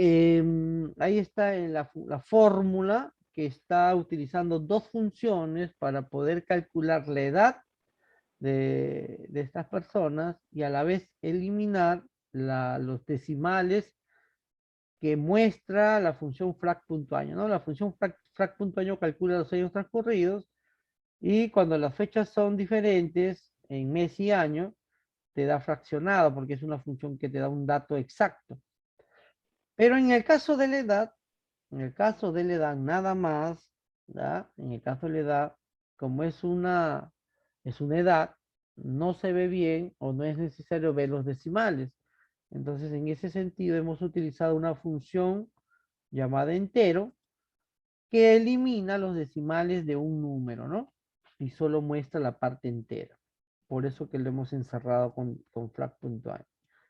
ahí está en la fórmula que está utilizando dos funciones para poder calcular la edad de estas personas y a la vez eliminar los decimales que muestra la función frac.año, ¿no? La función frac.año calcula los años transcurridos y cuando las fechas son diferentes en mes y año, te da fraccionado porque es una función que te da un dato exacto. Pero en el caso de la edad, en el caso de la edad nada más, ¿ya? En el caso de la edad, como es una edad, no se ve bien o no es necesario ver los decimales. Entonces, en ese sentido, hemos utilizado una función llamada entero que elimina los decimales de un número, ¿no? Y solo muestra la parte entera. Por eso que lo hemos encerrado con frac.a,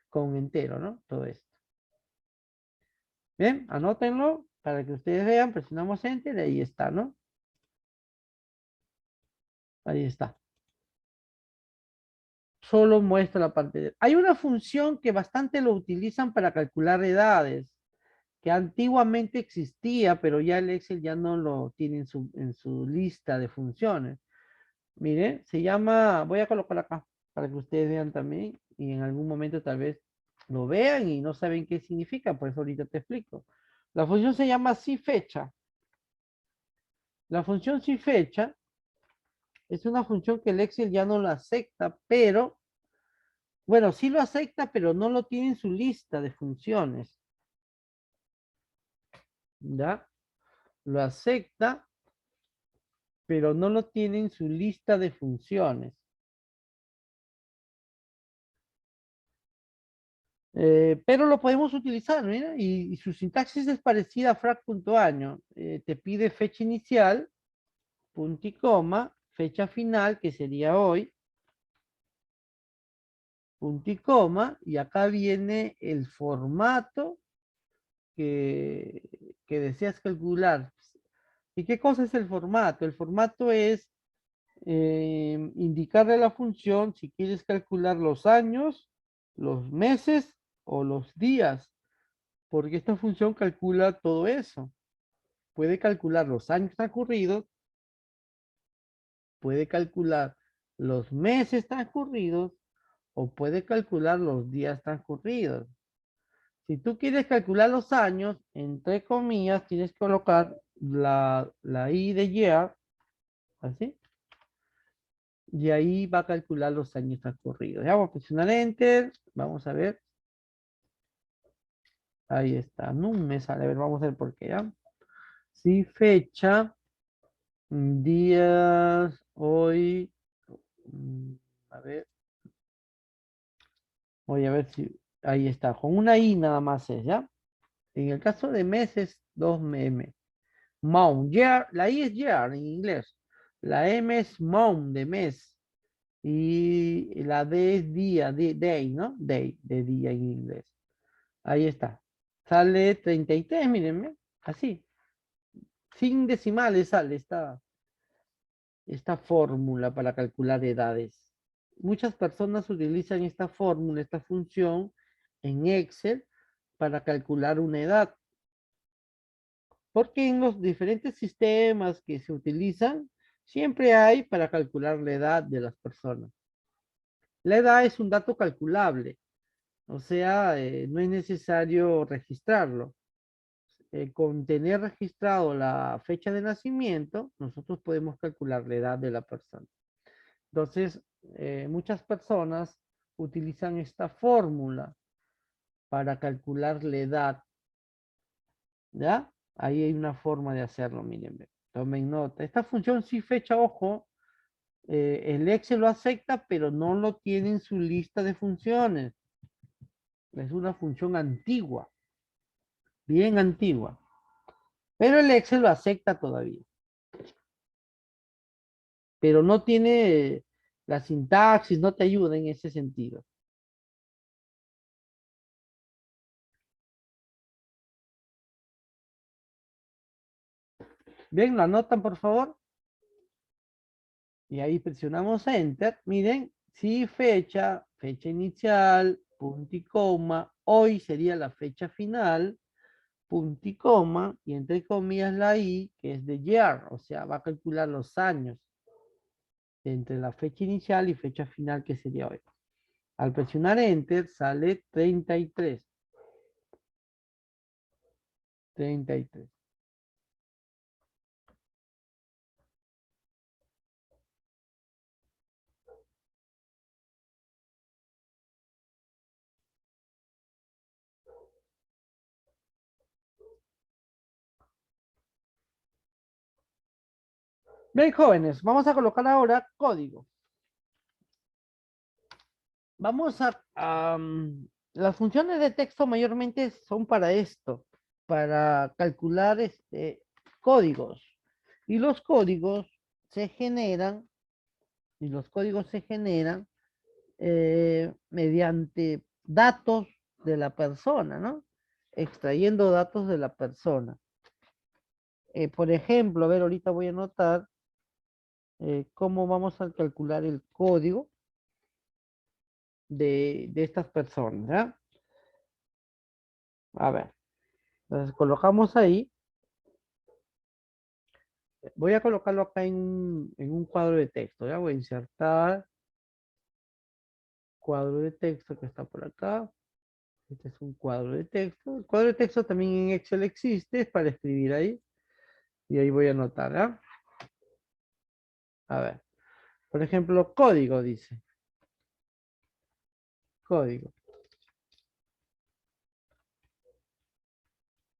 con entero, ¿no? Todo esto. Bien, anótenlo para que ustedes vean, presionamos Enter y ahí está, ¿no? Ahí está. Solo muestra la parte de... Hay una función que bastante lo utilizan para calcular edades, que antiguamente existía, pero ya el Excel ya no lo tiene en su lista de funciones. Mire, se llama, voy a colocar acá para que ustedes vean también y en algún momento tal vez lo vean y no saben qué significa, por eso ahorita te explico. La función se llama si fecha. La función si fecha es una función que el Excel ya no la acepta, pero, bueno, sí lo acepta, pero no lo tiene en su lista de funciones. ¿Ya? Lo acepta, pero no lo tiene en su lista de funciones. Pero lo podemos utilizar, mira, y su sintaxis es parecida a frac.año. Te pide fecha inicial, punto y coma, fecha final, que sería hoy, punto y coma, y acá viene el formato que, que deseas calcular. ¿Y qué cosa es el formato? El formato es indicarle a la función si quieres calcular los años, los meses o los días, porque esta función calcula todo eso. Puede calcular los años transcurridos, puede calcular los meses transcurridos o puede calcular los días transcurridos. Si tú quieres calcular los años, entre comillas, tienes que colocar la I de year, así, y ahí va a calcular los años transcurridos. Ya vamos a presionar Enter, vamos a ver. Ahí está, no me sale, a ver, vamos a ver por qué, ¿ya? Sí, fecha, días, hoy, mm, a ver, voy a ver si, ahí está, con una I nada más es, ¿ya? En el caso de meses, 2M. Month, year, la I es year en inglés, la M es month de mes, y la D es día, day, ¿no? Day, de día en inglés. Ahí está. Sale 33, mírenme, así. Sin decimales sale esta fórmula para calcular edades. Muchas personas utilizan esta fórmula, esta función en Excel para calcular una edad. Porque en los diferentes sistemas que se utilizan, siempre hay para calcular la edad de las personas. La edad es un dato calculable, o sea, no es necesario registrarlo. Con tener registrado la fecha de nacimiento, nosotros podemos calcular la edad de la persona. Entonces, muchas personas utilizan esta fórmula para calcular la edad, ¿ya? Ahí hay una forma de hacerlo, miren, tomen nota. Esta función sí fecha, ojo, el Excel lo acepta, pero no lo tiene en su lista de funciones. Es una función antigua, bien antigua. Pero el Excel lo acepta todavía. Pero no tiene la sintaxis, no te ayuda en ese sentido. Bien, lo anotan por favor. Y ahí presionamos Enter. Miren, si fecha, fecha inicial, punto y coma, hoy sería la fecha final, punto y coma, y entre comillas la I, que es de year, o sea, va a calcular los años entre la fecha inicial y fecha final, que sería hoy. Al presionar Enter sale 33. 33. Bien, jóvenes, vamos a colocar ahora código. Vamos las funciones de texto mayormente son para esto, para calcular códigos. Y los códigos se generan, y los códigos se generan mediante datos de la persona, ¿no? Extrayendo datos de la persona. Por ejemplo, a ver, ahorita voy a anotar cómo vamos a calcular el código de estas personas, ¿ya? A ver, entonces colocamos ahí. Voy a colocarlo acá en un cuadro de texto, ¿ya? Voy a insertar cuadro de texto que está por acá. Este es un cuadro de texto. El cuadro de texto también en Excel existe, es para escribir ahí. Y ahí voy a anotar, ¿ah? A ver, por ejemplo, código dice. Código.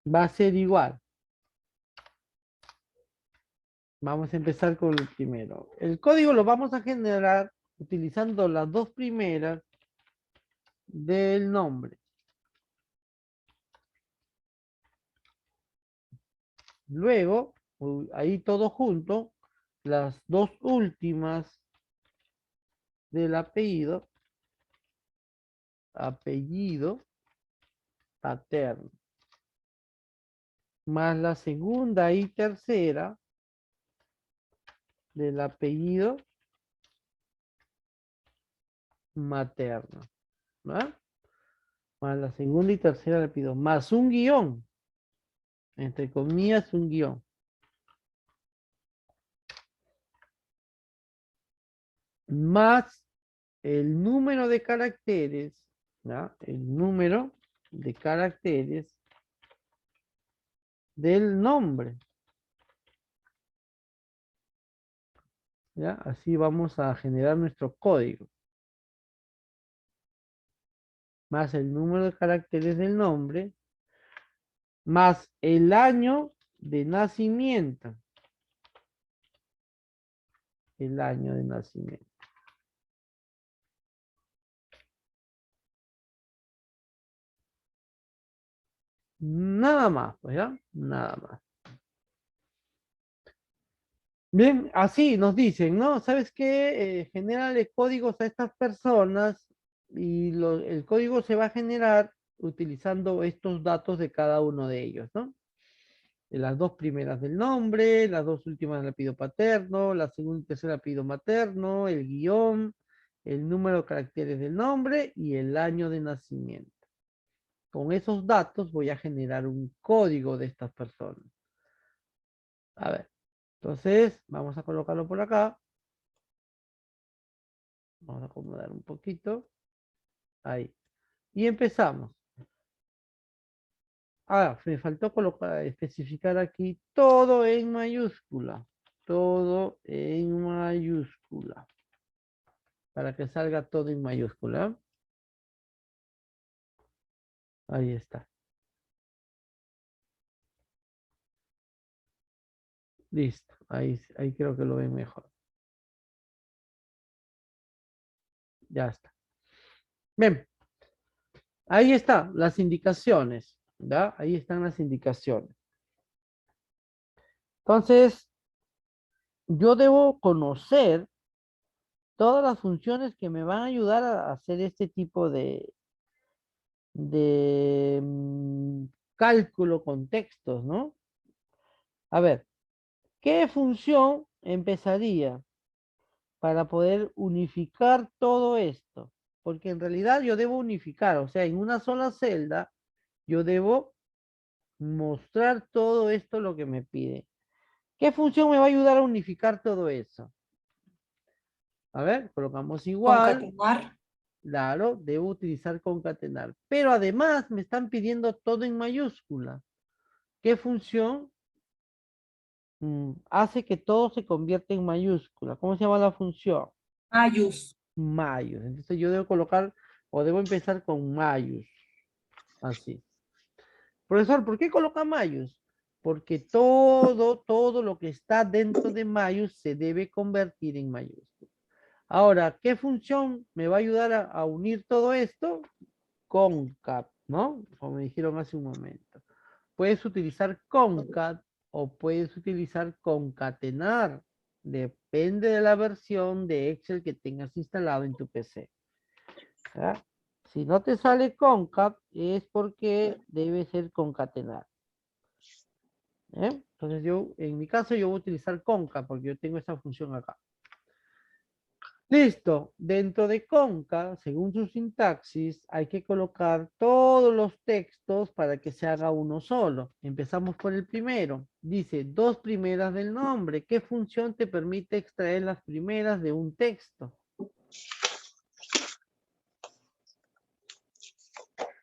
Va a ser igual. Vamos a empezar con el primero. El código lo vamos a generar utilizando las dos primeras del nombre. Luego, ahí todo junto, las dos últimas del apellido, apellido paterno, más la segunda y tercera del apellido materno, ¿no? Más la segunda y tercera del apellido, más un guión, entre comillas un guión, más el número de caracteres, ¿no? El número de caracteres del nombre. ¿Ya? Así vamos a generar nuestro código. Más el número de caracteres del nombre, más el año de nacimiento. El año de nacimiento. Nada más, pues ya, nada más. Bien, así nos dicen, ¿no? ¿Sabes qué? Genérale códigos a estas personas y el código se va a generar utilizando estos datos de cada uno de ellos, ¿no? De las dos primeras del nombre, las dos últimas del apellido paterno, la segunda y tercera apellido materno, el guión, el número de caracteres del nombre y el año de nacimiento. Con esos datos voy a generar un código de estas personas. A ver, entonces vamos a colocarlo por acá. Vamos a acomodar un poquito. Ahí. Y empezamos. Ah, me faltó colocar, especificar aquí todo en mayúscula. Todo en mayúscula. Para que salga todo en mayúscula. Ahí está. Listo. Ahí creo que lo ven mejor. Ya está. Bien. Ahí están las indicaciones. ¿Ya? Ahí están las indicaciones. Entonces, yo debo conocer todas las funciones que me van a ayudar a hacer este tipo de cálculo con textos, ¿no? A ver, ¿qué función empezaría para poder unificar todo esto? Porque en realidad yo debo unificar, o sea, en una sola celda, yo debo mostrar todo esto lo que me pide. ¿Qué función me va a ayudar a unificar todo eso? A ver, colocamos igual. Concatenar. Claro, debo utilizar concatenar. Pero además me están pidiendo todo en mayúscula. ¿Qué función hace que todo se convierta en mayúscula? ¿Cómo se llama la función? Mayús. Mayús. Entonces yo debo colocar o debo empezar con mayús. Así. Profesor, ¿por qué coloca mayús? Porque todo lo que está dentro de mayús se debe convertir en mayúscula. Ahora, ¿qué función me va a ayudar a unir todo esto? Concat, ¿no? Como me dijeron hace un momento. Puedes utilizar concat o puedes utilizar concatenar. Depende de la versión de Excel que tengas instalado en tu PC. ¿Ya? Si no te sale concat es porque debe ser concatenar. Entonces yo, en mi caso, yo voy a utilizar concat porque yo tengo esa función acá. Listo, dentro de conca, según su sintaxis, hay que colocar todos los textos para que se haga uno solo. Empezamos por el primero. Dice, dos primeras del nombre. ¿Qué función te permite extraer las primeras de un texto?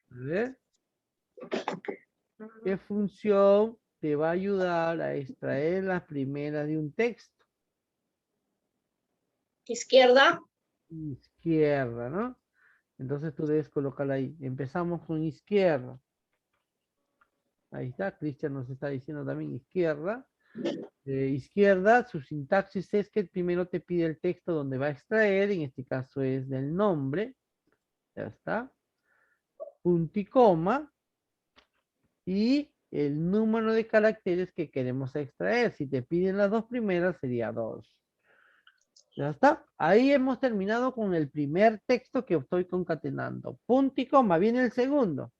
A ver, ¿qué función te va a ayudar a extraer las primeras de un texto? Izquierda. Izquierda, ¿no? Entonces tú debes colocarla ahí. Empezamos con izquierda. Ahí está, Cristian nos está diciendo también izquierda. Izquierda, su sintaxis es que primero te pide el texto donde va a extraer, en este caso es del nombre. Ya está. Punto y coma. Y el número de caracteres que queremos extraer. Si te piden las dos primeras, sería 2. Ya está. Ahí hemos terminado con el primer texto que estoy concatenando. Punto y coma. Viene el segundo.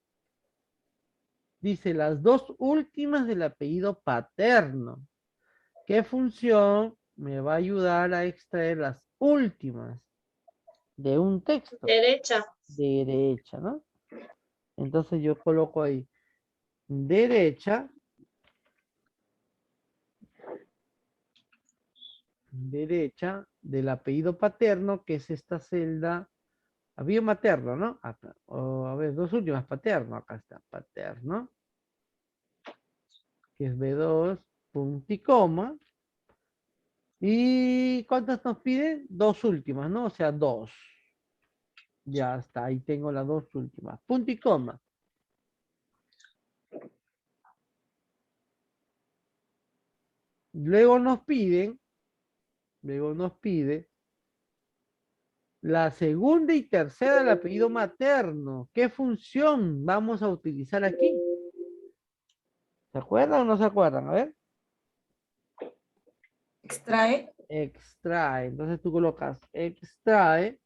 Dice las dos últimas del apellido paterno. ¿Qué función me va a ayudar a extraer las últimas de un texto? Derecha. Derecha, ¿no? Entonces yo coloco ahí derecha, derecha del apellido paterno, que es esta celda, apellido materno, ¿no? Acá. O, a ver, dos últimas, paterno, acá está, paterno, que es B2, punto y coma. ¿Y cuántas nos piden? Dos últimas, ¿no? O sea, dos. Ya está, ahí tengo las dos últimas. Punto y coma. Luego nos pide la segunda y tercera del apellido materno. ¿Qué función vamos a utilizar aquí? ¿Se acuerdan o no se acuerdan? A ver. Extrae. Extrae. Entonces tú colocas extrae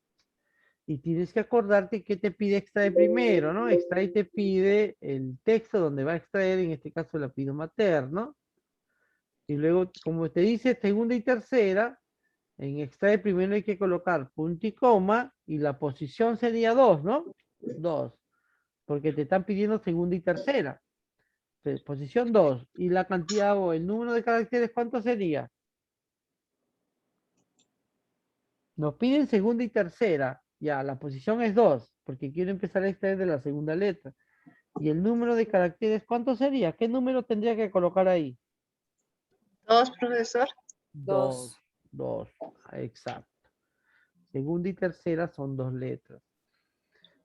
y tienes que acordarte que te pide extrae primero, ¿no? Extrae te pide el texto donde va a extraer, en este caso el apellido materno. Y luego, como te dice segunda y tercera, en extrae primero hay que colocar punto y coma y la posición sería 2, ¿no? 2, porque te están pidiendo segunda y tercera. Posición 2. Y la cantidad o el número de caracteres, ¿cuánto sería? Nos piden segunda y tercera. Ya, la posición es 2, porque quiero empezar a extraer de la segunda letra. Y el número de caracteres, ¿cuánto sería? ¿Qué número tendría que colocar ahí? 2, profesor. 2, 2, exacto. Segunda y tercera son 2 letras.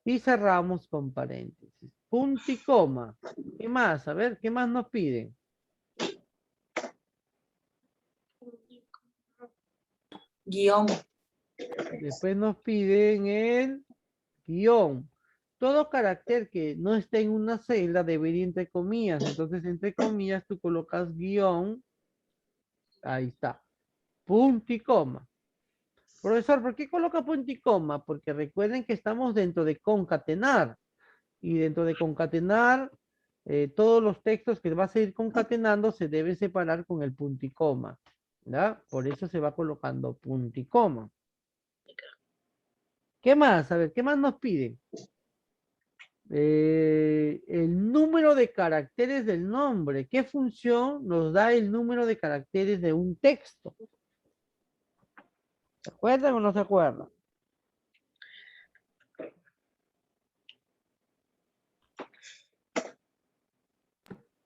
Y cerramos con paréntesis. Punto y coma. ¿Qué más? A ver, ¿qué más nos piden? Guión. Después nos piden el guión. Todo carácter que no esté en una celda debe ir entre comillas. Entonces, entre comillas, tú colocas guión. Ahí está. Punto y coma. Profesor, ¿por qué coloca punto y coma? Porque recuerden que estamos dentro de concatenar. Y dentro de concatenar, todos los textos que vas a ir concatenando se deben separar con el punto y coma. ¿Ya? Por eso se va colocando punto y coma. ¿Qué más? A ver, ¿qué más nos piden? El número de caracteres del nombre. ¿Qué función nos da el número de caracteres de un texto? ¿Se acuerdan o no se acuerdan?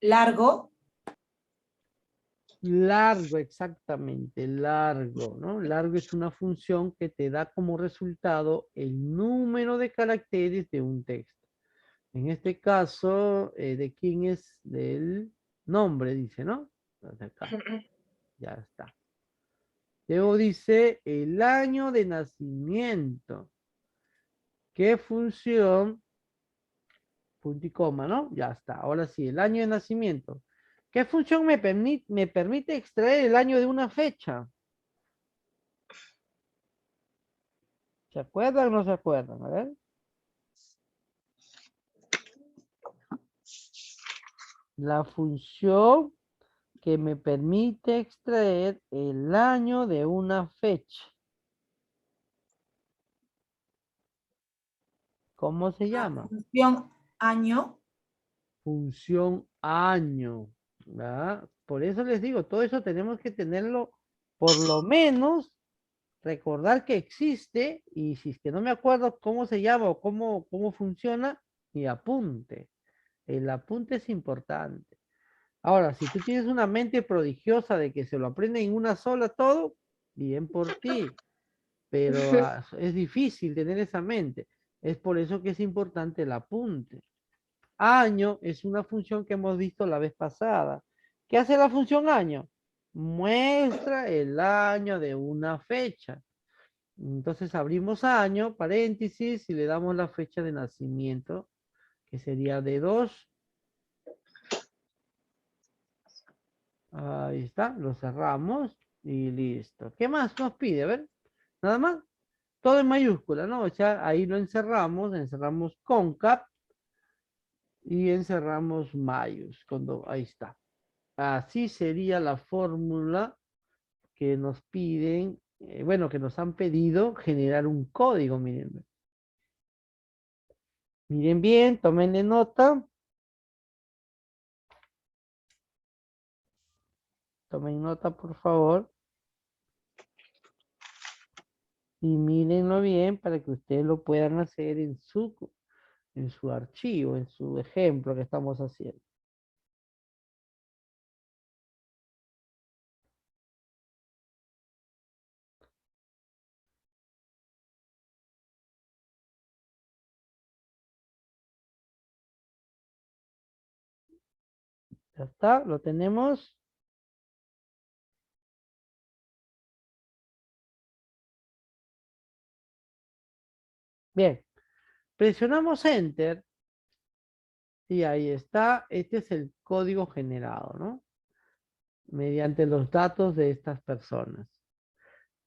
Largo. Largo, exactamente, largo, ¿no? Largo es una función que te da como resultado el número de caracteres de un texto. En este caso, ¿de quién es? Del nombre, dice, ¿no? Entonces acá, ya está. Luego dice el año de nacimiento. ¿Qué función? Punto y coma, ¿no? Ya está. Ahora sí, el año de nacimiento. ¿Qué función me permite extraer el año de una fecha? ¿Se acuerdan o no se acuerdan? A ver. La función que me permite extraer el año de una fecha. ¿Cómo se La llama? función año. Función año. ¿Verdad? Por eso les digo, todo eso tenemos que tenerlo, por lo menos, recordar que existe, y si es que no me acuerdo cómo se llama o cómo funciona, mi apunte. El apunte es importante. Ahora, si tú tienes una mente prodigiosa de que se lo aprende en una sola todo, bien por ti, pero es difícil tener esa mente. Es por eso que es importante el apunte. Año es una función que hemos visto la vez pasada. ¿Qué hace la función año? Muestra el año de una fecha. Entonces abrimos año, paréntesis, y le damos la fecha de nacimiento, que sería de 2. Ahí está, lo cerramos y listo. ¿Qué más nos pide? A ver, nada más. Todo en mayúscula, ¿no? O sea, ahí lo encerramos concap y encerramos mayús. Ahí está. Así sería la fórmula que nos piden, bueno, que nos han pedido generar un código, miren. Miren bien, tomen nota. Tomen nota, por favor. Y mírenlo bien para que ustedes lo puedan hacer en su archivo, en su ejemplo que estamos haciendo. Ya está, lo tenemos. Bien, presionamos Enter y ahí está. Este es el código generado, ¿no? Mediante los datos de estas personas.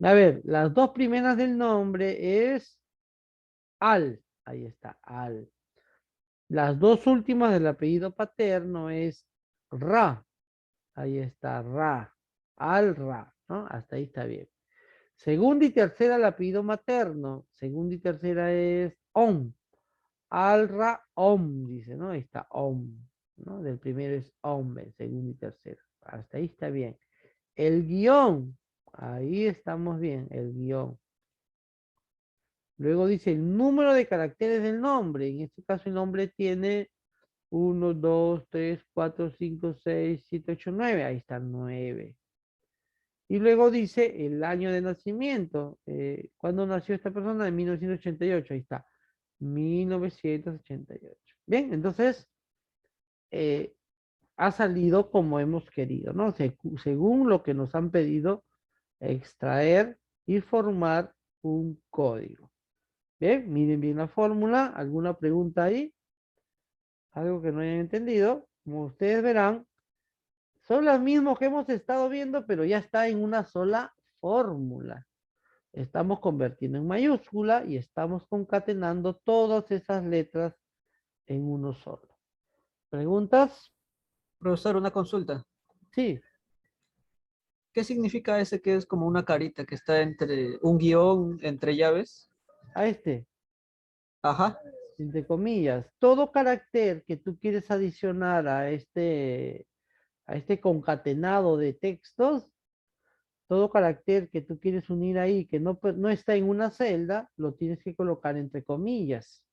A ver, las dos primeras del nombre es Al. Ahí está, Al. Las dos últimas del apellido paterno es Ra. Ahí está, Ra. Al Ra, ¿no? Hasta ahí está bien. Segunda y tercera el apellido materno. Segunda y tercera es On. Al Ra Om, dice, ¿no? Ahí está, Om. ¿No? Del primero es Om, segundo y tercero. Hasta ahí está bien. El guión. Ahí estamos bien, el guión. Luego dice el número de caracteres del nombre. En este caso el nombre tiene 1, 2, 3, 4, 5, 6, 7, 8, 9. Ahí está 9. Y luego dice el año de nacimiento. ¿Cuándo nació esta persona? En 1988. Ahí está. 1988. Bien, entonces ha salido como hemos querido, ¿no? Según lo que nos han pedido extraer y formar un código. Bien, miren bien la fórmula. ¿Alguna pregunta ahí? ¿Algo que no hayan entendido? Como ustedes verán, son las mismas que hemos estado viendo, pero ya está en una sola fórmula. Estamos convirtiendo en mayúscula y estamos concatenando todas esas letras en uno solo. ¿Preguntas? Profesor, una consulta. Sí, ¿Qué significa ese que es como una carita que está entre un guión entre llaves? a este. Ajá. entre comillas, todo carácter que tú quieres adicionar a este concatenado de textos, todo carácter que tú quieres unir ahí, que no está en una celda, lo tienes que colocar entre comillas.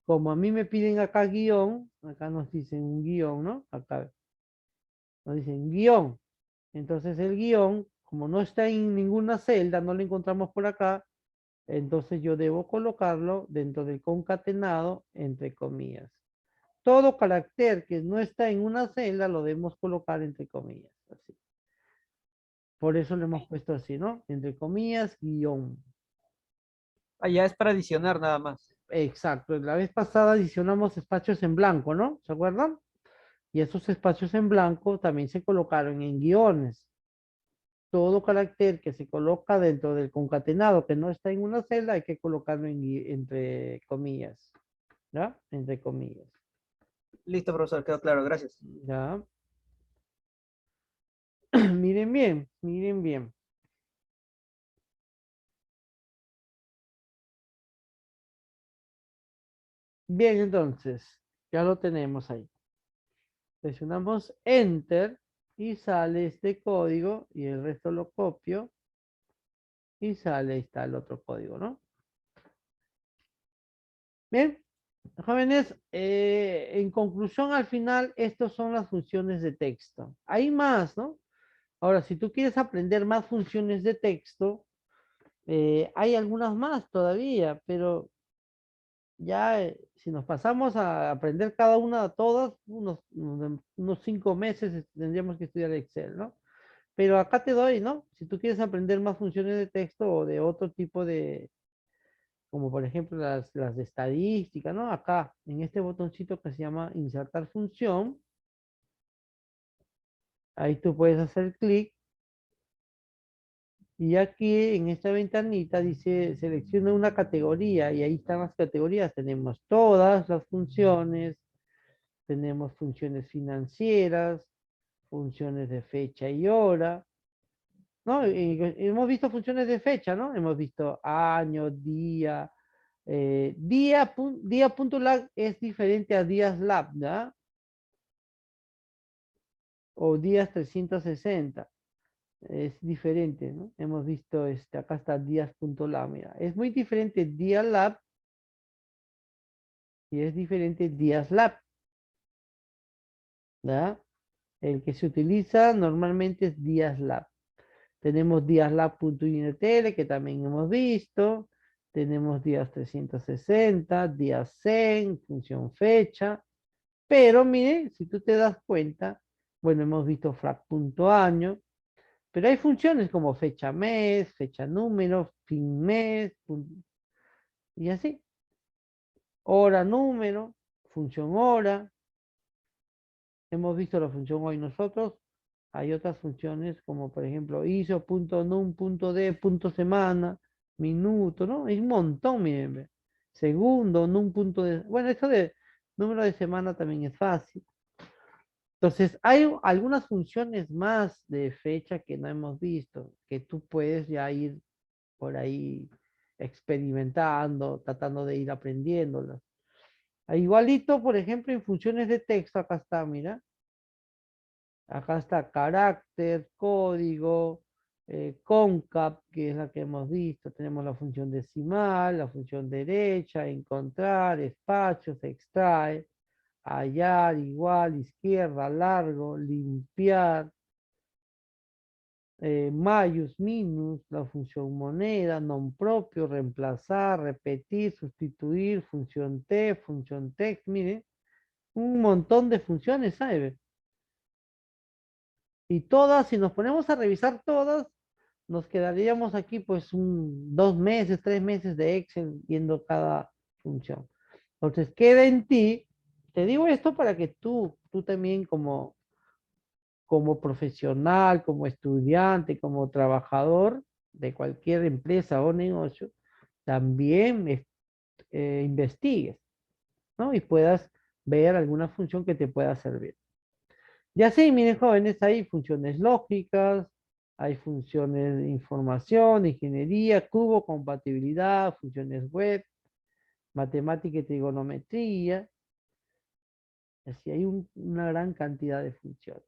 Como a mí me piden acá guión, acá nos dicen un guión, ¿no? Acá nos dicen guión. Entonces el guión, como no está en ninguna celda, no lo encontramos por acá, entonces yo debo colocarlo dentro del concatenado entre comillas. Todo carácter que no está en una celda lo debemos colocar entre comillas. Así. Por eso lo hemos puesto así, ¿no? Entre comillas, guión. Allá es para adicionar nada más. Exacto. La vez pasada adicionamos espacios en blanco, ¿no? ¿Se acuerdan? Y esos espacios en blanco también se colocaron en guiones. Todo carácter que se coloca dentro del concatenado que no está en una celda hay que colocarlo entre comillas. ¿Ya? Entre comillas. Listo, profesor, quedó claro, gracias. ¿Ya? Miren bien, miren bien. Bien, entonces, ya lo tenemos ahí. Presionamos Enter y sale este código y el resto lo copio y sale, ahí está el otro código, ¿no? Bien, jóvenes, en conclusión, al final, estas son las funciones de texto. Hay más, ¿no? Ahora, si tú quieres aprender más funciones de texto, hay algunas más todavía, pero ya si nos pasamos a aprender cada una, todas, unos 5 meses tendríamos que estudiar Excel, ¿no? Pero acá te doy, ¿no? Si tú quieres aprender más funciones de texto o de otro tipo de, como por ejemplo las de estadística, ¿no? Acá, en este botoncito que se llama insertar función, ahí tú puedes hacer clic y aquí en esta ventanita dice selecciona una categoría y ahí están las categorías. Tenemos todas las funciones, tenemos funciones financieras, funciones de fecha y hora, ¿no? Hemos visto funciones de fecha, ¿no? Hemos visto año, día, día.lag es diferente a días lab, ¿ya? O días 360. Es diferente, ¿no? Hemos visto, acá está días.lab, mira. Es muy diferente día lab y es diferente días lab, ¿ya? El que se utiliza normalmente es días lab. Tenemos díaslab.intl que también hemos visto. Tenemos días 360, días 100, función fecha. Pero mire, si tú te das cuenta, bueno, hemos visto flag.año, pero hay funciones como fecha mes, fecha número, fin mes, y así. Hora número, función hora. Hemos visto la función hoy nosotros. Hay otras funciones como por ejemplo iso.num.d.semana, minuto, ¿no? Hay un montón, miren. Segundo, num.de. Bueno, esto de número de semana también es fácil. Entonces, hay algunas funciones más de fecha que no hemos visto, que tú puedes ya ir por ahí experimentando, tratando de ir aprendiéndolas. Igualito, por ejemplo, en funciones de texto, acá está, mira. Acá está carácter, código, concap, que es la que hemos visto. Tenemos la función decimal, la función derecha, encontrar, espacios, extrae, hallar, igual, izquierda, largo, limpiar, mayus, minus, la función moneda, non propio, reemplazar, repetir, sustituir, función t, función text, miren, un montón de funciones, ¿sabes? Y todas, si nos ponemos a revisar todas, nos quedaríamos aquí pues 2 meses, 3 meses de Excel viendo cada función. Entonces queda en ti, te digo esto para que tú también como profesional, como estudiante, como trabajador de cualquier empresa o negocio, también investigues, ¿no? Y puedas ver alguna función que te pueda servir. Y así, miren jóvenes, hay funciones lógicas, hay funciones de información, ingeniería, cubo, compatibilidad, funciones web. matemática y trigonometría. Así hay una gran cantidad de funciones.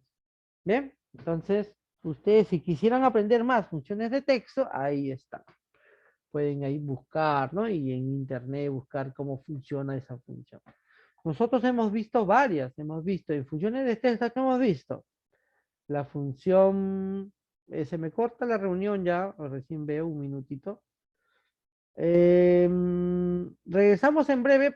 Bien, entonces, ustedes si quisieran aprender más funciones de texto, ahí está. Pueden ahí buscar, ¿no? Y en internet buscar cómo funciona esa función. Nosotros hemos visto varias, hemos visto en funciones de texto que hemos visto. La función, se me corta la reunión ya, recién veo un minutito. Regresamos en breve